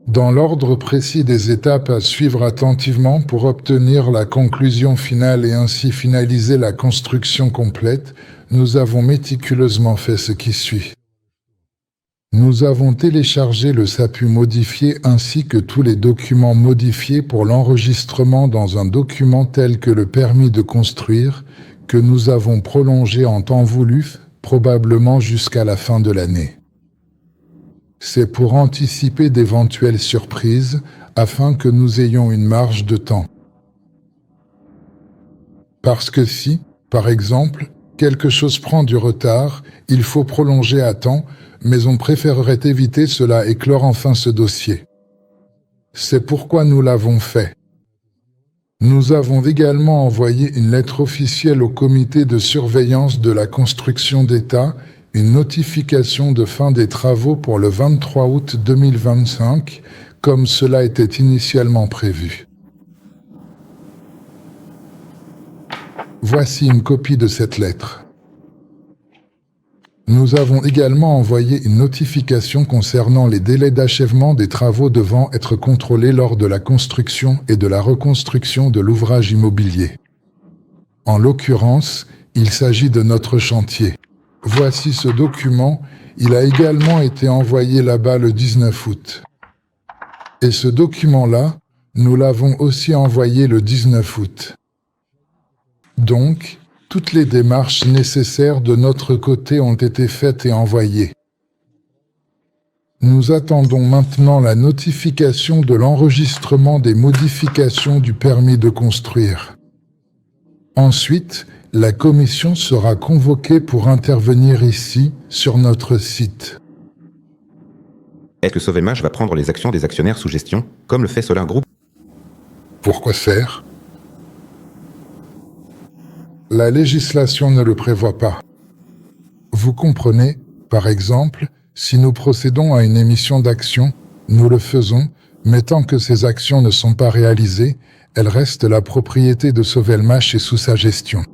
Dans l'ordre précis des étapes à suivre attentivement pour obtenir la conclusion finale et ainsi finaliser la construction complète, nous avons méticuleusement fait ce qui suit. Nous avons téléchargé le SAPU modifié ainsi que tous les documents modifiés pour l'enregistrement dans un document tel que le permis de construire, que nous avons prolongé en temps voulu, probablement jusqu'à la fin de l'année. C'est pour anticiper d'éventuelles surprises, afin que nous ayons une marge de temps. Parce que si, par exemple, quelque chose prend du retard, il faut prolonger à temps, mais on préférerait éviter cela et clore enfin ce dossier. C'est pourquoi nous l'avons fait. Nous avons également envoyé une lettre officielle au comité de surveillance de la construction d'État, une notification de fin des travaux pour le 23 août 2025, comme cela était initialement prévu. Voici une copie de cette lettre. Nous avons également envoyé une notification concernant les délais d'achèvement des travaux devant être contrôlés lors de la construction et de la reconstruction de l'ouvrage immobilier. En l'occurrence, il s'agit de notre chantier. Voici ce document, il a également été envoyé là-bas le 19 août. Et ce document-là, nous l'avons aussi envoyé le 19 août. Donc, toutes les démarches nécessaires de notre côté ont été faites et envoyées. Nous attendons maintenant la notification de l'enregistrement des modifications du permis de construire. Ensuite, la commission sera convoquée pour intervenir ici, sur notre site. Est-ce que Sauvelmage va prendre les actions des actionnaires sous gestion, comme le fait Solar Group? Pourquoi faire? La législation ne le prévoit pas. Vous comprenez, par exemple, si nous procédons à une émission d'actions, nous le faisons, mais tant que ces actions ne sont pas réalisées, elles restent la propriété de Sauvelmage et sous sa gestion.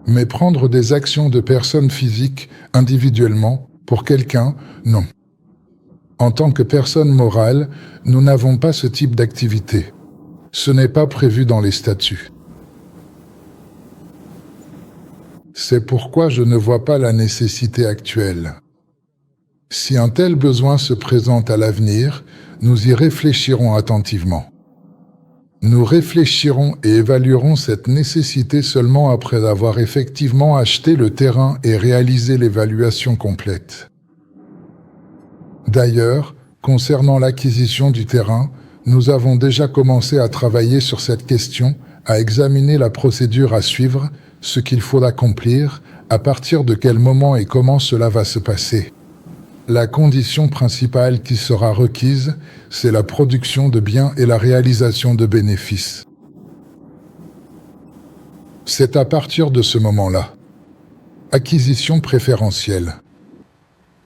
Mais prendre des actions de personnes physiques, individuellement, pour quelqu'un, non. En tant que personne morale, nous n'avons pas ce type d'activité. Ce n'est pas prévu dans les statuts. C'est pourquoi je ne vois pas la nécessité actuelle. Si un tel besoin se présente à l'avenir, nous y réfléchirons attentivement. Nous réfléchirons et évaluerons cette nécessité seulement après avoir effectivement acheté le terrain et réalisé l'évaluation complète. D'ailleurs, concernant l'acquisition du terrain, nous avons déjà commencé à travailler sur cette question, à examiner la procédure à suivre, ce qu'il faut accomplir, à partir de quel moment et comment cela va se passer. La condition principale qui sera requise, c'est la production de biens et la réalisation de bénéfices. C'est à partir de ce moment-là. Acquisition préférentielle.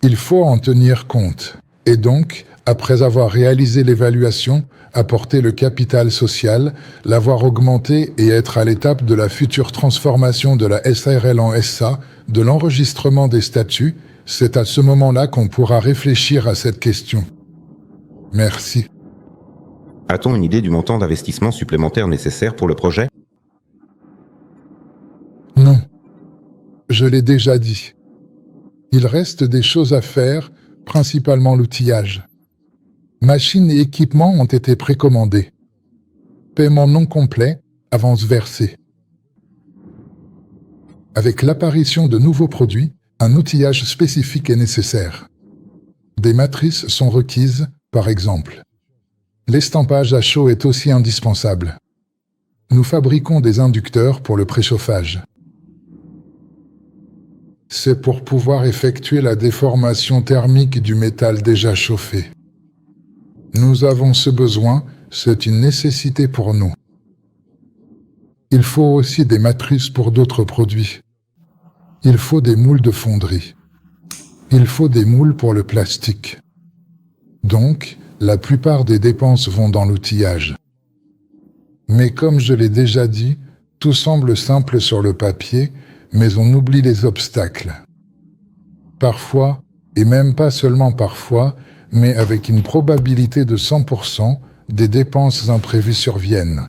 Il faut en tenir compte, et donc, après avoir réalisé l'évaluation, apporter le capital social, l'avoir augmenté et être à l'étape de la future transformation de la SARL en SA, de l'enregistrement des statuts, c'est à ce moment-là qu'on pourra réfléchir à cette question. Merci. A-t-on une idée du montant d'investissement supplémentaire nécessaire pour le projet? Non. Je l'ai déjà dit. Il reste des choses à faire, principalement l'outillage. Machines et équipements ont été précommandés. Paiement non complet, avance versée. Avec l'apparition de nouveaux produits, un outillage spécifique est nécessaire. Des matrices sont requises, par exemple. L'estampage à chaud est aussi indispensable. Nous fabriquons des inducteurs pour le préchauffage. C'est pour pouvoir effectuer la déformation thermique du métal déjà chauffé. Nous avons ce besoin, c'est une nécessité pour nous. Il faut aussi des matrices pour d'autres produits. Il faut des moules de fonderie. Il faut des moules pour le plastique. Donc, la plupart des dépenses vont dans l'outillage. Mais comme je l'ai déjà dit, tout semble simple sur le papier, mais on oublie les obstacles. Parfois, Et même pas seulement parfois, mais avec une probabilité de 100%, des dépenses imprévues surviennent.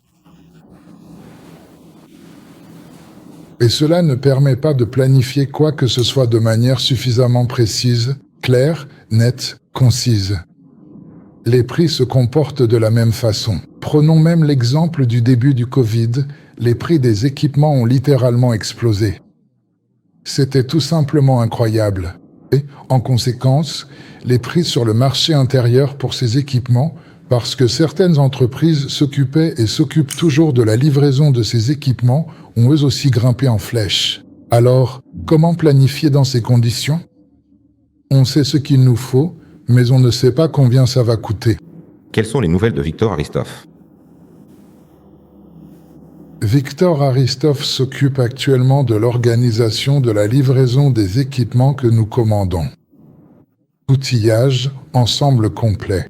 Et cela ne permet pas de planifier quoi que ce soit de manière suffisamment précise, claire, nette, concise. Les prix se comportent de la même façon. Prenons même l'exemple du début du Covid, les prix des équipements ont littéralement explosé. C'était tout simplement incroyable. Et, en conséquence, les prix sur le marché intérieur pour ces équipements, parce que certaines entreprises s'occupaient et s'occupent toujours de la livraison de ces équipements, ont eux aussi grimpé en flèche. Alors, comment planifier dans ces conditions? On sait ce qu'il nous faut, mais on ne sait pas combien ça va coûter. Quelles sont les nouvelles de Victor Aristoff? Victor Aristoff s'occupe actuellement de l'organisation de la livraison des équipements que nous commandons. Outillage, ensemble complet.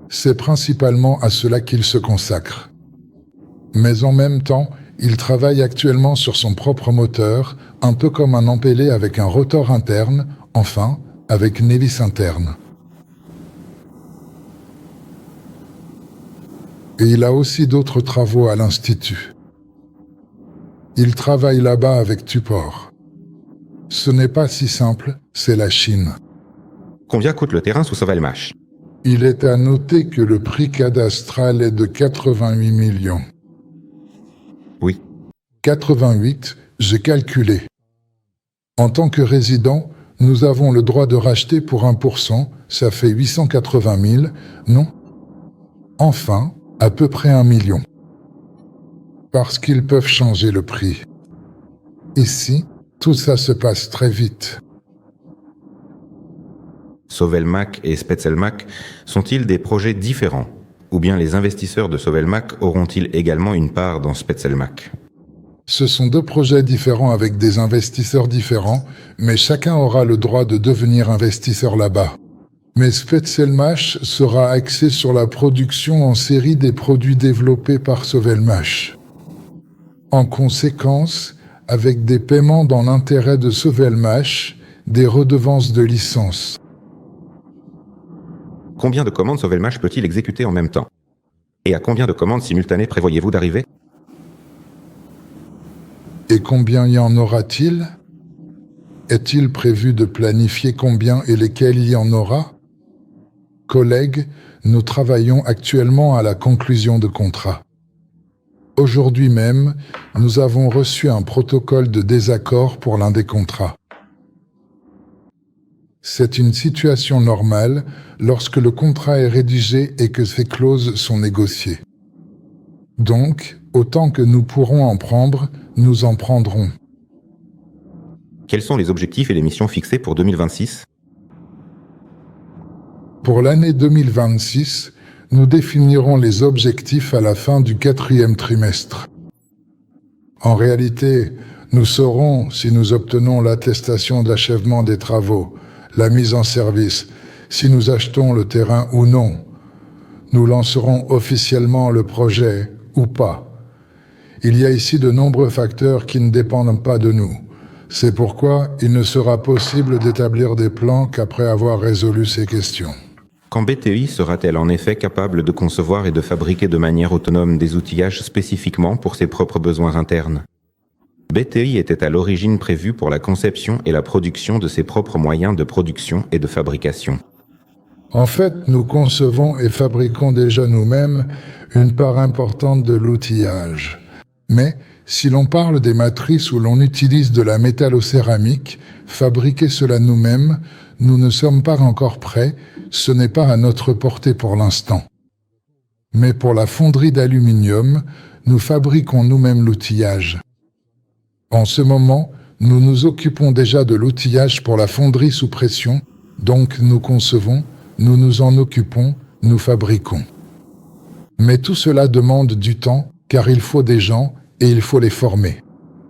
C'est principalement à cela qu'il se consacre. Mais en même temps, il travaille actuellement sur son propre moteur, un peu comme un empellé avec un rotor interne, enfin, avec une hélice interne. Et il a aussi d'autres travaux à l'Institut. Il travaille là-bas avec Tupor. Ce n'est pas si simple, c'est la Chine. Combien coûte le terrain sous Sovelmash? Il est à noter que le prix cadastral est de 88 millions. Oui. 88, j'ai calculé. En tant que résident, nous avons le droit de racheter pour 1%, ça fait 880 000, non? Enfin, à peu près 1 million. Parce qu'ils peuvent changer le prix. Ici, tout ça se passe très vite. Sovelmac et Spetselmac sont-ils des projets différents? Ou bien les investisseurs de Sovelmac auront-ils également une part dans Spetselmac? Ce sont deux projets différents avec des investisseurs différents, mais chacun aura le droit de devenir investisseur là-bas. Mais Spetselmash sera axé sur la production en série des produits développés par Sovelmash. En conséquence, avec des paiements dans l'intérêt de Sovelmash, des redevances de licence. Combien de commandes Sovelmash peut-il exécuter en même temps? Et à combien de commandes simultanées prévoyez-vous d'arriver? Et combien y en aura-t-il? Est-il prévu de planifier combien et lesquels il y en aura? Collègues, nous travaillons actuellement à la conclusion de contrat. Aujourd'hui même, nous avons reçu un protocole de désaccord pour l'un des contrats. C'est une situation normale lorsque le contrat est rédigé et que ses clauses sont négociées. Donc, autant que nous pourrons en prendre, nous en prendrons. Quels sont les objectifs et les missions fixées pour 2026? Pour l'année 2026, nous définirons les objectifs à la fin du 4e trimestre. En réalité, nous saurons si nous obtenons l'attestation d'achèvement des travaux, la mise en service, si nous achetons le terrain ou non. Nous lancerons officiellement le projet ou pas. Il y a ici de nombreux facteurs qui ne dépendent pas de nous. C'est pourquoi il ne sera possible d'établir des plans qu'après avoir résolu ces questions. Quand BTI sera-t-elle en effet capable de concevoir et de fabriquer de manière autonome des outillages spécifiquement pour ses propres besoins internes? BTI était à l'origine prévu pour la conception et la production de ses propres moyens de production et de fabrication. En fait, nous concevons et fabriquons déjà nous-mêmes une part importante de l'outillage. Mais, si l'on parle des matrices où l'on utilise de la métallocéramique, fabriquer cela nous-mêmes, nous ne sommes pas encore prêts, ce n'est pas à notre portée pour l'instant. Mais pour la fonderie d'aluminium, nous fabriquons nous-mêmes l'outillage. En ce moment, nous nous occupons déjà de l'outillage pour la fonderie sous pression, donc nous concevons, nous nous en occupons, nous fabriquons. Mais tout cela demande du temps, car il faut des gens et il faut les former.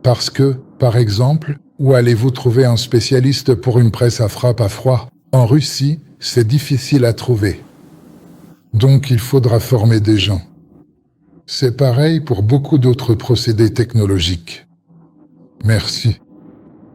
Parce que, par exemple, où allez-vous trouver un spécialiste pour une presse à frappe à froid? En Russie, c'est difficile à trouver. Donc il faudra former des gens. C'est pareil pour beaucoup d'autres procédés technologiques. Merci.